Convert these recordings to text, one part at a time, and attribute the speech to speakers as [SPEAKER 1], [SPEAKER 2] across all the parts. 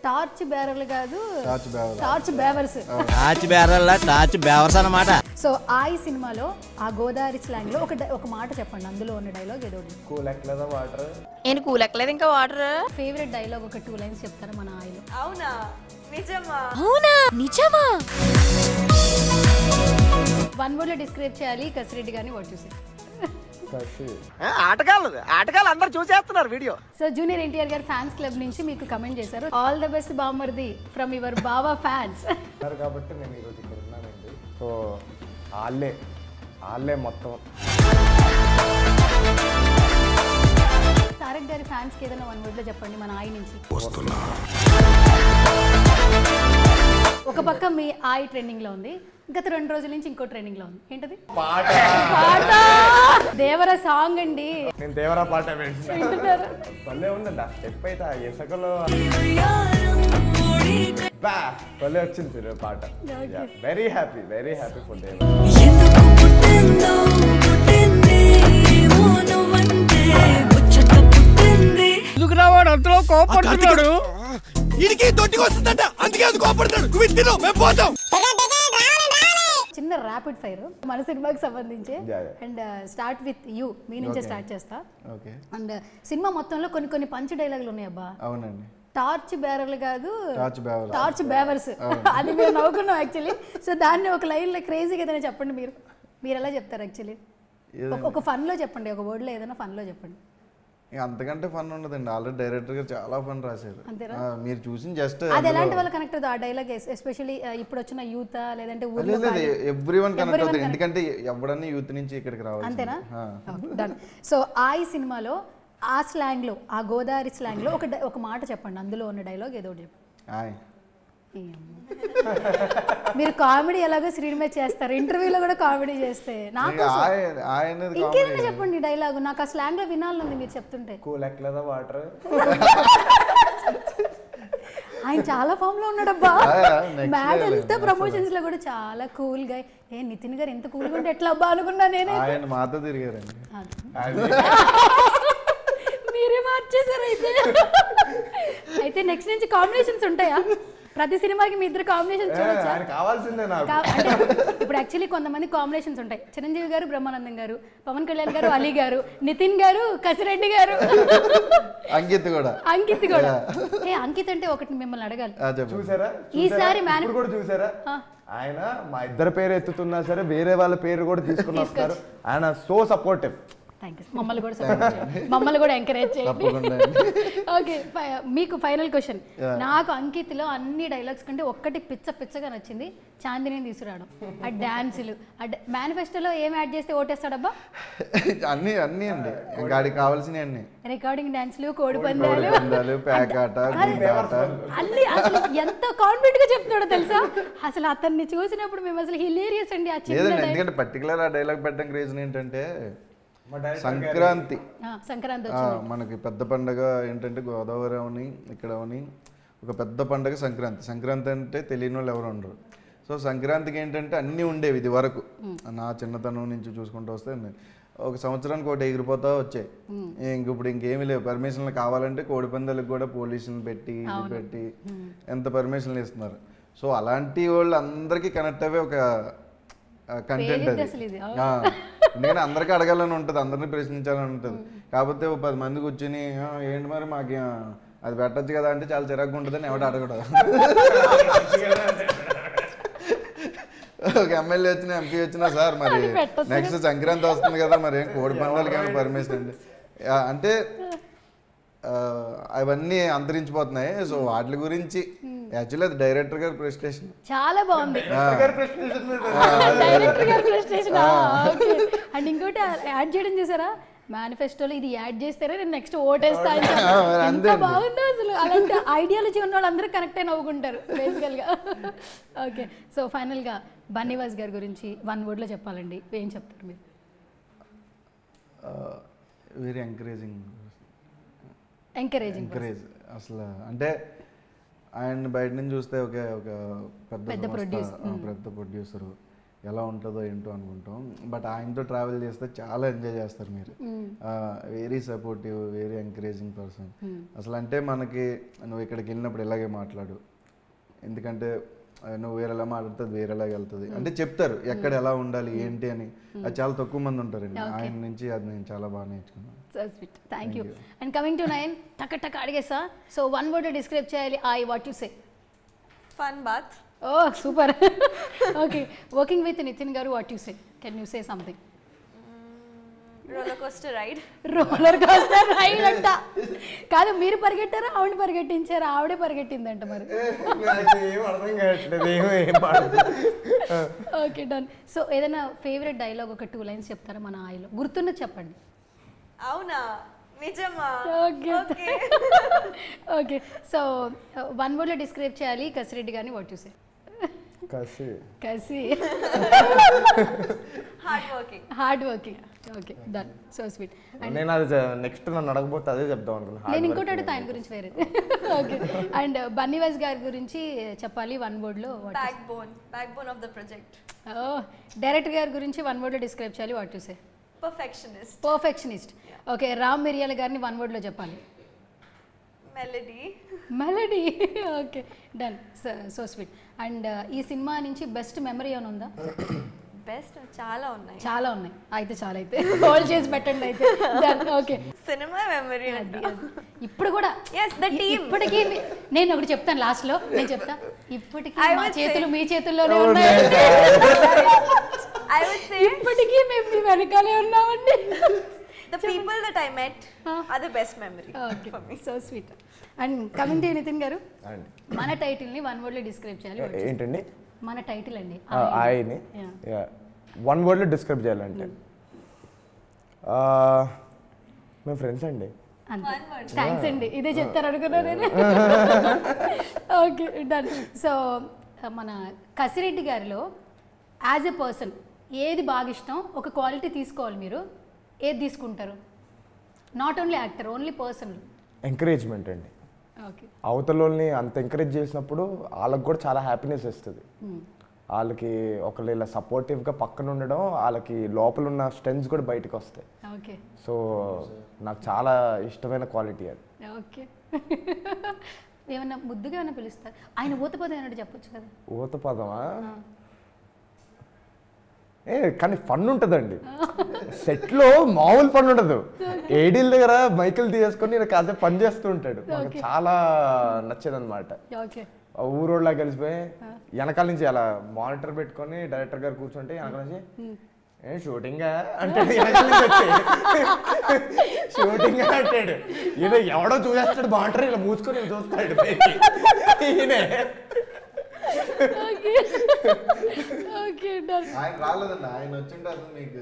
[SPEAKER 1] Torch బేరర్లు కాదు,
[SPEAKER 2] torch బేవర్స్.
[SPEAKER 3] Torch బేరర్ల torch బేవర్స్ అన్నమాట.
[SPEAKER 1] సో ఆ సినిమాలో ఆ గోదావరి స్లాంగ్ లో ఒక మాట చెప్పండి, అందులో ఉన్న డైలాగ్ ఏదో.
[SPEAKER 2] కూలెక్కలేదా వాటర్?
[SPEAKER 4] ఏంటి కూలెక్కలేదు ఇంకా వాటర్?
[SPEAKER 1] ఫేవరెట్ డైలాగ్ ఒక 2 లైన్స్ చెప్తారా మన ఆయిలో?
[SPEAKER 4] అవునా నిజమా?
[SPEAKER 1] అవునా నిజమా? 1 word లో డిస్క్రైబ్ చేయాలి కసిరెడ్డి గారిని. వాట్ చూసి
[SPEAKER 3] ఆటగాళ్ళు అందరు చూసేస్తున్నారు వీడియో.
[SPEAKER 1] సో జూనియర్ ఎన్టీఆర్ గారి ఫ్యాన్స్ క్లబ్ నుంచి మీకు కమెంట్ చేశారు, ఆల్ ద బెస్ట్ బామ్మర్ది ఫ్రమ్ యువర్ బావా ఫ్యాన్స్.
[SPEAKER 2] కాబట్టి నేను ఈరోజు ఇక్కడ ఉన్నానండి. సో వాళ్ళే మొత్తం.
[SPEAKER 1] తారక్ గారి ఫ్యాన్స్ కి ఏదైనా 1 word లో చెప్పండి మన ఆయి నుంచి. ఒక పక్క మీ ఆయి ట్రెండింగ్ లో ఉంది, గత 2 రోజుల నుంచి ఇంకో ట్రెండింగ్ లో ఉంది. ఏంటది? పాట. దేవరా సాంగ్ అండి.
[SPEAKER 2] నేను దేవరా పాట వింటున్నారు. భలే ఉందండి ఆ స్టెప్ అయితే, ఆ ఇసుకలో భలే వచ్చింది పాట. Very happy for Devara.
[SPEAKER 3] ఎందుకు రావాడు అంతలో కోపడుతున్నాడు? ఇడికి తొట్టికి వస్తుందంట, అందుకే అది కోపడుతున్నాడు. విత్తిలో మేము పోతాం.
[SPEAKER 1] చిన్న ర్యాపిడ్ ఫైర్ మన సినిమాకి సంబంధించి. అండ్ స్టార్ట్ విత్ యూ, మీ నుంచే స్టార్ట్ చేస్తా. అండ్ సినిమా మొత్తంలో కొన్ని పంచ్ డైలాగులు ఉన్నాయి అబ్బా.
[SPEAKER 2] అవునండి.
[SPEAKER 1] టార్చ్ బేరర్లు కాదు, టార్చ్ బేవర్స్. అది మేము నవ్వుకున్నాం యాక్చువల్లీ. సో దాన్ని ఒక లైన్ లో క్రేజీగా ఏదైనా చెప్పండి. మీరు ఎలా చెప్తారు యాక్చువల్లీ? ఒక ఫన్ లో చెప్పండి, ఒక వర్డ్ లో ఏదైనా ఫన్ లో చెప్పండి.
[SPEAKER 2] అంతకంటే ఫన్ ఉండదండి. ఆల్రెడీ డైరెక్టర్ గారు చాలా ఫన్ రాశారు. మీరు చూసి జస్ట్
[SPEAKER 1] అది ఎలాంటి వాళ్ళ కనెక్ట్ అవుతుంది ఆ డైలాగ్? ఎస్పెషల్లీ ఇప్పుడు వచ్చిన యూత్ లేదంటే
[SPEAKER 2] ఎవ్రీవన్ కనెక్ట్ అవుతుంది, ఎందుకంటే ఎవడన్నా యూత్ నుంచి ఇక్కడికి రావాలి.
[SPEAKER 1] అంతేనా? డన్. సో ఆ సినిమాలో ఆ స్లాంగ్ లో, ఆ గోదావరి స్లాంగ్ లో ఒక మాట చెప్పండి, అందులో ఉన్న డైలాగ్ ఏదో ఒకటి చెప్పండి. మీరు కామెడీ ఎలాగో స్క్రీన్ మీద చేస్తారు, ఇంటర్వ్యూలో కూడా కామెడీ చేస్తే నాకు ఇంకేదైనా చెప్పండి డైలాగ్. నాకు ఆ స్లాంగ్ లో వినాలనుంది మీరు చెప్తుంటే.
[SPEAKER 2] కూలెక్కలేదా వాటర్?
[SPEAKER 1] ఆయన చాలా ఫామ్ లో ఉన్నాడబ్బా. మ్యాడ్ ఎంత ప్రమోషన్స్ లో కూడా చాలా కూల్ గా. నితిన్ గారు ఎంత కూల్ గా ఉంటే ఎట్లా అబ్బా అనుకున్నా నేనే.
[SPEAKER 2] ఆయన మాతో తిరిగారండి.
[SPEAKER 1] మీరే మార్చేశారు అయితే నెక్స్ట్ నుంచి కాంబినేషన్స్ ఉంటాయా? ప్రతి సినిమాకి మీ ఇద్దరు కాంబినేషన్స్ చూడొచ్చా? ఇప్పుడు యాక్చువల్లీ కొంతమంది కాంబినేషన్స్ ఉంటాయి. చిరంజీవి గారు బ్రహ్మానందం గారు, పవన్ కళ్యాణ్ గారు అలీ గారు, నితిన్ గారు కసిరెడ్డి గారు,
[SPEAKER 2] అంకిత్ కూడా.
[SPEAKER 1] అంకిత్ అంటే ఒకటి మిమ్మల్ని అడగాలి.
[SPEAKER 2] చూసారా
[SPEAKER 1] ఈసారి
[SPEAKER 2] కూడా చూసారా? ఆయన మా ఇద్దరు పేరు ఎత్తుతున్నా సరే వేరే వాళ్ళ పేరు కూడా తీసుకుని వస్తారు. ఆయన సో సపోర్టివ్.
[SPEAKER 1] మమ్మల్ని కూడా ఎంకరేజ్ చేయండి. ఓకే, మీకు ఫైనల్ క్వశ్చన్. నాకు అంకిత్ లో అన్ని డైలాగ్స్ కంటే ఒక్కటి పిచ్చగా నచ్చింది, చాందిని తీసుకురావడం. ఆ డాన్సులు, మేనిఫెస్టోలో ఏం యాడ్ చేస్తే ఓటేస్తాడబ్బా?
[SPEAKER 2] అన్ని అండి, గాడికి కావాల్సినవి అన్ని.
[SPEAKER 1] రికార్డింగ్ డాన్సులు, కోడి పందాలు,
[SPEAKER 2] అన్ని.
[SPEAKER 1] అసలు ఎంత కాన్ఫిడెంట్ గా చెప్తున్నాడో తెలుసా? అసలు అతన్ని చూసినప్పుడు మేము అసలు హిలేరియస్ అండి.
[SPEAKER 2] ఎందుకంటే పర్టికులర్ ఆ డైలాగ్ పెట్టడానికి రీజన్ ఏంటంటే, సంక్రాంతి మనకి పెద్ద పండుగ ఏంటంటే గోదావరి అవని ఇక్కడ అవని ఒక పెద్ద పండుగ సంక్రాంతి అంటే తెలియని వాళ్ళు ఎవరు ఉండరు. సో సంక్రాంతికి ఏంటంటే అన్నీ ఉండేవి ఇది వరకు. నా చిన్నతనం నుంచి చూసుకుంటూ వస్తే ఒక సంవత్సరానికి ఒకటి ఎగిరిపోతా వచ్చాయి. ఇప్పుడు ఇంకేమీ లేవు. పర్మిషన్లు కావాలంటే కోడి పందాలకు కూడా పోలీసులు పెట్టి ఎంత పర్మిషన్లు ఇస్తున్నారు. సో అలాంటి వాళ్ళు అందరికీ కనెక్ట్ అయ్యే ఒక కంటెంట్ అది. ఎందుకంటే అందరికీ అడగాలని ఉంటుంది, అందరినీ ప్రశ్నించాలని ఉంటుంది. కాకపోతే 10 మంది కూర్చొని ఏంటి మరి మాకు అది పెట్టచ్చు కదా అంటే చాలా చిరాకు ఉంటుందని ఎవడు అడగడు. ఒక ఎమ్మెల్యే వచ్చినా ఎంపీ వచ్చినా సార్ మరి నెక్స్ట్ సంక్రాంతి వస్తుంది కదా మరి కోడి పందాలకి ఏమైనా పర్మిషన్ అండి అంటే అవన్నీ అంతరించిపోతున్నాయి. సో వాటి గురించి యాక్చువల్లీ అది డైరెక్టర్ గారి ప్రెస్టేషన్.
[SPEAKER 1] చాలా బాగుంది. అండ్ ఇంకోటి యాడ్ చేయడం చేశారా మేనిఫెస్టోలో, ఇది యాడ్ చేస్తారా నేను నెక్స్ట్ ఓటేస్తా. ఎంత బాగుందో అసలు. అలాంటి ఐడియాలజీ ఉన్న వాళ్ళు అందరూ కనెక్ట్ అయి నవ్వుకుంటారు బేసికల్ గా. ఓకే, సో ఫైనల్ గా బన్నీవాస్ గారి గురించి 1 word లో చెప్పాలండి, ఏం చెప్తారు మీరు?
[SPEAKER 2] వెరీ ఎంకరేజ్ అసలు. అంటే ఆయన బయట నుంచి చూస్తే ఒక పెద్ద ప్రొడ్యూసరు, ఎలా ఉంటుందో ఏంటో అనుకుంటాం. బట్ ఆయనతో ట్రావెల్ చేస్తే చాలా ఎంజాయ్ చేస్తారు మీరు. Very supportive, very encouraging person. అసలు అంటే మనకి నువ్వు ఇక్కడికి వెళ్ళినప్పుడు ఇలాగే మాట్లాడు, ఎందుకంటే నువ్వు వేరేలా మాట్లాడుతుంది వేరేలాగా వెళ్తుంది అంటే చెప్తారు ఎక్కడ ఎలా ఉండాలి ఏంటి అని. అది చాలా తక్కువ మంది ఉంటారండి. ఆయన నుంచి అది నేను చాలా బాగా నేర్చుకున్నాను.
[SPEAKER 1] So sweet, thank you. And coming to Nayan, టక్ అడిగేసా. సో వన్ వర్డ్ డిస్క్రైబ్ చేయాలి. What you say?
[SPEAKER 4] ఫన్ బాత్.
[SPEAKER 1] Oh super. Okay, working with Nithin garu, what you say? Can you say something?
[SPEAKER 4] Roller coaster ride.
[SPEAKER 1] Roller coaster ride అంట. కాదు, మీరు పరిగెట్టారా ఆవిడ పరిగెట్టించారా? ఆవిడే పరిగెట్టిందంట మరి. Okay done. సో ఏదైనా ఫేవరెట్ డైలాగ్ ఒక 2 lines చెప్తారా మన ఆయిలో? గుర్తున్నది చెప్పండి.
[SPEAKER 4] అవునా, నిజమా?
[SPEAKER 1] Okay okay. సో వన్ వర్డ్లో డిస్క్రైబ్ చేయాలి కసిరెడ్డి గారిని, వాట్ యు సే? కసి. Hard working. Okay done. So sweet.
[SPEAKER 5] నేను అది నెక్స్ట్ నన్ను అడగబోతే అదే చెప్దాం అనుకున్నాను.
[SPEAKER 1] నేను ఇంకోటి అడుగుతా ఆయన గురించి వేరే. ఓకే. అండ్ బన్నీవాస్ గారి గురించి చెప్పాలి వన్ వర్డ్లో.
[SPEAKER 4] Back bone of the project.
[SPEAKER 1] Director గారి గురించి వన్ వర్డ్లో డిస్క్రైబ్ చేయాలి, what you say?
[SPEAKER 4] Perfectionist.
[SPEAKER 1] Okay. Ram Miriyala గారిని వన్ వర్డ్లో చెప్పాలి. Melody. Okay done. So sweet. And ఈ సినిమా నుంచి బెస్ట్ మెమరీ ఏమైనా ఉందా?
[SPEAKER 4] బెస్ట్ చాలా ఉన్నాయి.
[SPEAKER 1] అయితే చాలా అయితే హోల్డ్ చేసి పెట్టండి అయితే. ఓకే,
[SPEAKER 4] సినిమా మెమరీ
[SPEAKER 1] ఇప్పుడు కూడా ఇప్పటికీ నేను ఒకటి చెప్తాను లాస్ట్లో. నేను చెప్తా, ఇప్పటికీ మా చేతులు మీ చేతుల్లోనే ఉన్నాయి. ఇప్పటికీ మేము మీ వెనకాలే ఉన్నామండి.
[SPEAKER 4] The people that I met are the best memory for me.
[SPEAKER 1] So sweet. And coming to Nitin గారు, మన టైటిల్ ని వన్ వర్డ్ లో డిస్క్రైబ్ చేయాలి.
[SPEAKER 5] ఏంటండి
[SPEAKER 1] మన టైటిల్ అండి?
[SPEAKER 5] ఆయన్ని వన్ వర్డ్ లో డిస్క్రైబ్ చేయాలంటే మేము ఫ్రెండ్స్ అండి.
[SPEAKER 1] థ్యాంక్స్ అండి, ఇదే చెప్తారు అనుకున్నా నేను. Okay done. సో మన కసిరెడ్డి గారిలో యాజ్ ఎ పర్సన్ ఏది బాగా ఇష్టం? ఒక క్వాలిటీ తీసుకోవాలి మీరు, ఏది తీసుకుంటారు? Not only actor, only person.
[SPEAKER 5] Encouragement అండి.
[SPEAKER 1] ఓకే.
[SPEAKER 5] అవతలని అంత ఎంకరేజ్ చేసినప్పుడు వాళ్ళకి కూడా చాలా హ్యాపీనెస్ వస్తుంది. వాళ్ళకి ఒకళ్ళు ఇలా సపోర్టివ్గా పక్కన ఉండడం, వాళ్ళకి లోపల ఉన్న స్ట్రెంగ్స్ కూడా బయటకు వస్తాయి.
[SPEAKER 1] ఓకే.
[SPEAKER 5] సో నాకు చాలా ఇష్టమైన క్వాలిటీ అది.
[SPEAKER 1] ఓకే. ఏమన్నా ముద్దుగా ఏమైనా పిలుస్తారు? ఆయన ఊతపదం ఏమన్నా చెప్పొచ్చు కదా?
[SPEAKER 5] ఊతపదమా? కానీ ఫన్ ఉంటుందండి సెట్లో, మామూలు ఫన్ ఉండదు. ఏడీల దగ్గర మైకిల్ తీసుకొని నేను కాసేపు పని చేస్తూ ఉంటాడు. నాకు చాలా నచ్చేది అనమాట. ఊరోళ్ళ కలిసిపోయి వెనకాల నుంచి అలా మానిటర్ పెట్టుకొని డైరెక్టర్ గారు కూర్చుంటే వెనకాల నుంచి షూటింగ్ అంటాడు. షూటింగ్ అంటాడు. ఏదో ఎవడో చూసేస్తాడు మానిటర్, ఇలా మూసుకొని చూస్తాడు. ఈయనే
[SPEAKER 2] ఆయన రాలేదండి. ఆయన వచ్చింటే అసలు మీకు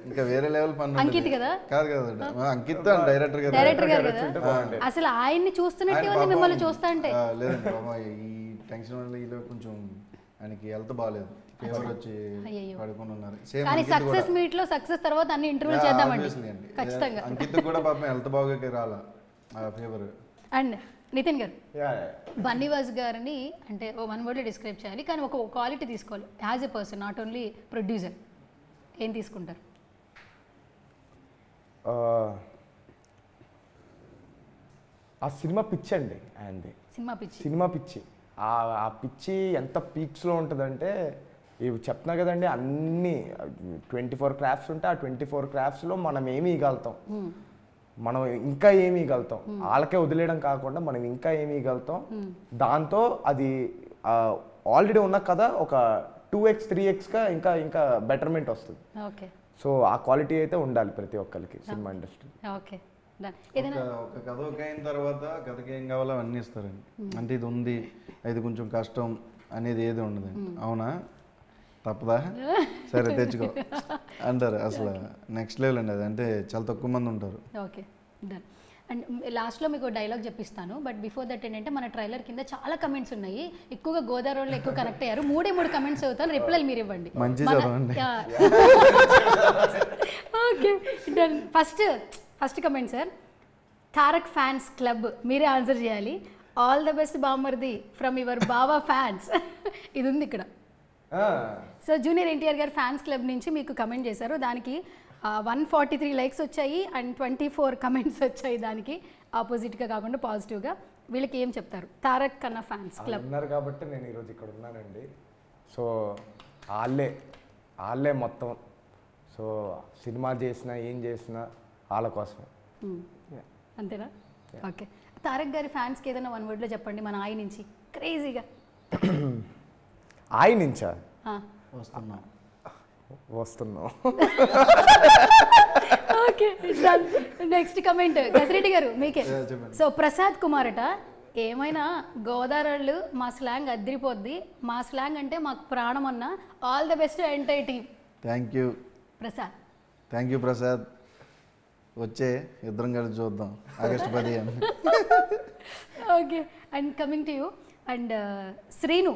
[SPEAKER 2] ఇంకా వేరే లెవెల్ పని.
[SPEAKER 1] అంకిత్ కదా?
[SPEAKER 2] కాదు కదండి, అంకిత్ డైరెక్టర్
[SPEAKER 1] గారు కదా. అసలు ఆయన్ని చూస్తున్నట్టే ఉంది మిమ్మల్ని చూస్తా అంటే.
[SPEAKER 2] లేదండి బాబా, ఈ టెన్షన్ వల్ల ఈలో కొంచెం ఆయనకి హెల్త్ బాగాలేదు, ఫీవర్ వచ్చి పడుకొని ఉన్నారు.
[SPEAKER 1] కానీ సక్సెస్ మీట్ లో సక్సెస్ తర్వాత అన్ని ఇంటర్వ్యూ చేద్దామండి ఖచ్చితంగా.
[SPEAKER 2] అంకిత్ కూడా పాపం హెల్త్ బాగోకే రాలా ఫీవర్.
[SPEAKER 1] అండ్ నితిన్ గారు, బన్నీవాస్ గారిని అంటే వన్ వర్డ్లో డిస్క్రైబ్ చేయాలి, కానీ ఒక క్వాలిటీ తీసుకోవాలి as a person, not only producer. ఏం తీసుకుంటారు?
[SPEAKER 5] ఆ సినిమా పిచ్చి అండి ఆయనది. సినిమా పిచ్చి. ఆ పిచ్చి ఎంత పీక్స్లో ఉంటుందంటే, ఇవి చెప్తున్నా కదండి, అన్నీ 24 క్రాఫ్ట్స్ ఉంటే ఆ 24 క్రాఫ్ట్స్లో మనం ఏమి ఇవ్వగలుగుతాం, మనం ఇంకా ఏమి ఇవ్వగలుగుతాం. వాళ్ళకే వదిలేయడం కాకుండా మనం ఇంకా ఏమి ఇవ్వగలుగుతాం. దాంతో అది ఆల్రెడీ ఉన్న కథ ఒక 2x 3xగా ఇంకా ఇంకా బెటర్మెంట్ వస్తుంది. సో ఆ క్వాలిటీ అయితే ఉండాలి ప్రతి ఒక్కరికి సినిమా ఇండస్ట్రీ.
[SPEAKER 2] ఒక కథ ఒక అయిన తర్వాత కథకి ఏం కావాలో అవన్నీ ఇస్తారండి. అంటే ఇది ఉంది, ఇది కొంచెం కష్టం అనేది ఏది ఉండదండి. అవునా, తప్పదా, సరే తెచ్చుకో అంటారు. అసలు నెక్స్ట్ లెవెల్ అండి అది. అంటే చాలా తక్కువ మంది ఉంటారు.
[SPEAKER 1] Okay done. అండ్ లాస్ట్లో మీకు డైలాగ్ చెప్పిస్తాను, బట్ బిఫోర్ దట్ ఏంటంటే మన ట్రైలర్ కింద చాలా కమెంట్స్ ఉన్నాయి. ఎక్కువగా గోదావరి వాళ్ళు ఎక్కువ కనెక్ట్ అయ్యారు. 3 కమెంట్స్ అవుతాను, రిప్లైలు మీరు ఇవ్వండి.
[SPEAKER 2] మంచి చదవండి.
[SPEAKER 1] Okay done. First comment sir, Tarak fans club, మీరే ఆన్సర్ చేయాలి. ఆల్ ద బెస్ట్ బామ్మర్ది ఫ్రమ్ యువర్ బావా ఫ్యాన్స్. ఇది ఉంది ఇక్కడ. సో జూనియర్ ఎన్టీఆర్ గారు ఫ్యాన్స్ క్లబ్ నుంచి మీకు కమెంట్ చేశారు, దానికి 143 లైక్స్ వచ్చాయి అండ్ 24 కమెంట్స్ వచ్చాయి, దానికి ఆపోజిట్గా కాకుండా పాజిటివ్గా. వీళ్ళకి ఏం చెప్తారు? తారక్ కన్నా ఫ్యాన్స్ క్లబ్
[SPEAKER 5] ఉన్నారు కాబట్టి నేను ఈరోజు ఇక్కడ ఉన్నానండి. సో వాళ్ళే మొత్తం. సో సినిమా చేసినా ఏం చేసినా వాళ్ళ కోసం.
[SPEAKER 1] అంతేనా? ఓకే. తారక్ గారి ఫ్యాన్స్కి ఏదైనా 1 వర్డ్లో చెప్పండి మన ఆయి నుంచి క్రేజీగా.
[SPEAKER 5] ఆయి నుంచా? వస్తున్నాం.
[SPEAKER 1] ఓకే, నెక్స్ట్ కమెంట్ కసిరెడ్డి గారు మీకే. సో ప్రసాద్ కుమార్ అట, ఏమైనా గోదావరిళ్ళు మా స్లాంగ్ అద్దరిపోద్ది, మా స్లాంగ్ అంటే మాకు ప్రాణం అన్న, all the best entire team.
[SPEAKER 2] Thank you
[SPEAKER 1] Prasad.
[SPEAKER 2] Thank you Prasad. వచ్చే ఇద్దరం కలిసి చూద్దాం August 10.
[SPEAKER 1] Okay, and coming to you and Srinu,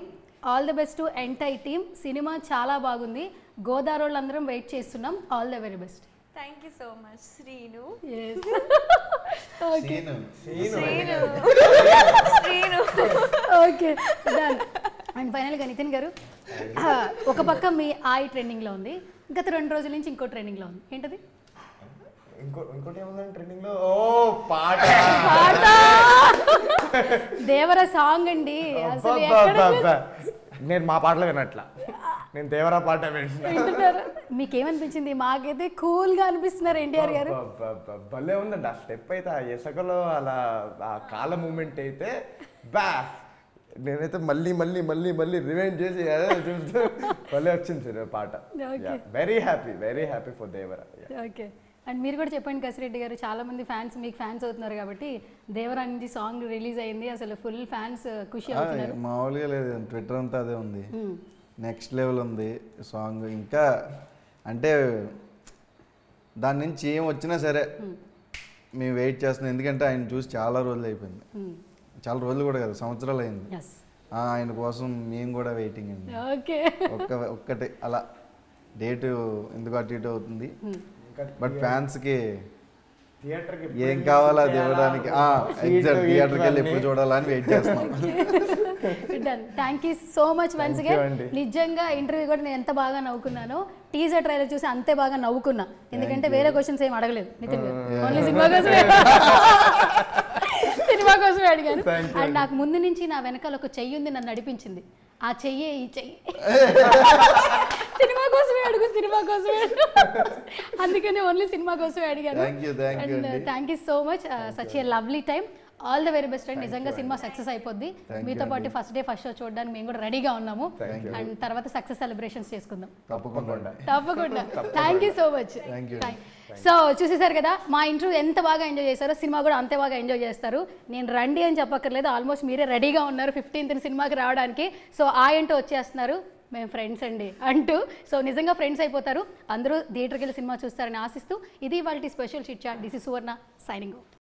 [SPEAKER 1] all the best to entire team. Cinema చాలా బాగుంది, గోదావరి వాళ్ళందరం వెయిట్ చేస్తున్నాం, all the very best.
[SPEAKER 4] Thank you so much, Sreenu.
[SPEAKER 1] Yes. Okay.
[SPEAKER 4] Sreenu.
[SPEAKER 1] Okay, done. And ఫైనల్గా నితిన్ గారు, ఒక పక్క మీ ఆయి ట్రెండింగ్లో ఉంది, గత 2 రోజుల నుంచి ఇంకో ట్రెండింగ్లో ఉంది, ఏంటది?
[SPEAKER 5] ఇంకోటి ఏముందండి ట్రెండింగ్లో? పాట
[SPEAKER 1] దేవర సాంగ్ అండి. అసలు
[SPEAKER 5] నేను మా పాటలు వినట్లా, నేను దేవరా పాట
[SPEAKER 1] వింటున్నారు. మీకేమనిపించింది? మాకైతే కూల్గా అనిపిస్తున్నారు ఎన్టీఆర్ గారు.
[SPEAKER 5] భలే ఉందండి ఆ స్టెప్ అయితే, ఆ ఇసుకలో అలా ఆ కాళ్ళ మూమెంట్ అయితే బా. నేనైతే మళ్ళీ మళ్ళీ మళ్ళీ మళ్ళీ రివైండ్ చేసి చూస్తూ భలే వచ్చింది సార్ పాట. Very happy for Devara.
[SPEAKER 1] Okay, and మీరు కూడా చెప్పండి కసిరెడ్డి గారు, చాలా మంది ఫ్యాన్స్ మీకు ఫ్యాన్స్ అవుతున్నారు కాబట్టి, దేవరా నుంచి సాంగ్ రిలీజ్ అయింది, అసలు ఫుల్ ఫ్యాన్స్ ఖుషి అవుతున్నారు.
[SPEAKER 2] మామూలుగా లేదు, ట్విట్టర్ అంతా అదే ఉంది, నెక్స్ట్ లెవెల్ ఉంది సాంగ్. ఇంకా అంటే దాని నుంచి ఏం వచ్చినా సరే మేము వెయిట్ చేస్తున్నాం, ఎందుకంటే ఆయన చూసి చాలా రోజులు అయిపోయింది, చాలా రోజులు కూడా కదా, సంవత్సరాలు అయింది. ఆయన కోసం మేము కూడా వెయిటింగ్ అండి. ఒక్కటే అలా డేటు ఎందుకు అటు ఇటు అవుతుంది, బట్ ఫ్యాన్స్కి ఏం కావాలో అది ఇవ్వడానికి ఎగ్జాక్ట్ థియేటర్కి వెళ్ళి ఎప్పుడు చూడాలని వెయిట్ చేస్తున్నాం.
[SPEAKER 1] Thank you so much once again. నిజంగా ఇంటర్వ్యూ కూడా నేను ఎంత బాగా నవ్వుకున్నాను, టీజర్ ట్రైలర్ చూసి అంతే బాగా నవ్వుకున్నా, ఎందుకంటే వేరే క్వశ్చన్స్ ఏం అడగలేదు నితిన్ గారు, ఓన్లీ సినిమా కోసమే అడిగాను. అండ్ నాకు ముందు నుంచి నా వెనకాల ఒక చెయ్యి ఉంది, నన్ను నడిపించింది, ఆ చెయ్యే ఈ చెయ్యి. సినిమా కోసమే అడుగు, అందుకని ఓన్లీ సినిమా కోసమే అడిగాను. And thank you so much, such a lovely time, all the very best. And నిజంగా సినిమా సక్సెస్ అయిపోద్ది, మీతో పాటు ఫస్ట్ డే ఫస్ట్ షో చూడడానికి మేము కూడా రెడీగా ఉన్నాము, అండ్ తర్వాత సక్సెస్ సెలబ్రేషన్స్ చేసుకుందాం తప్పకుండా. Thank you so much. So చూసేసారు కదా మా ఇంటర్వ్యూ ఎంత బాగా ఎంజాయ్ చేశారో, సినిమా కూడా అంతే బాగా ఎంజాయ్ చేస్తారు. నేను రండి అని చెప్పక్కర్లేదు, ఆల్మోస్ట్ మీరే రెడీగా ఉన్నారు 15th సినిమాకి రావడానికి. సో ఏంటో వచ్చేస్తున్నారు, మేము ఫ్రెండ్స్ అండి అంటూ. సో నిజంగా ఫ్రెండ్స్ అయిపోతారు, అందరూ థియేటర్కి వెళ్ళి సినిమా చూస్తారని ఆశిస్తూ ఇది వాళ్ళ special chit chat. This is Suvarna signing out.